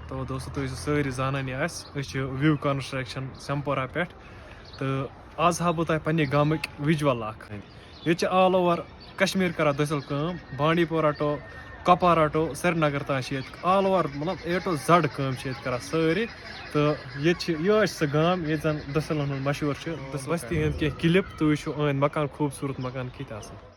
तो दोस्तों तुम सारी जानानी व्यू कंस्ट्रक्शन सेम्पोरा पे तो आज हा बह तुम पे गामिक विजुअल ये ऑल ओवर कश्मीर कर दसल कम बांडी पोरा टो कपवारा टो श्रीनगर तान ऑल ओवर मतलब ए टू जेड कम कर सारी तो ये सह गाम ये जन दसलन मशहूर बस्ती हंद कह क्लिप तुम वो मकान खूबसूरत मकान कत।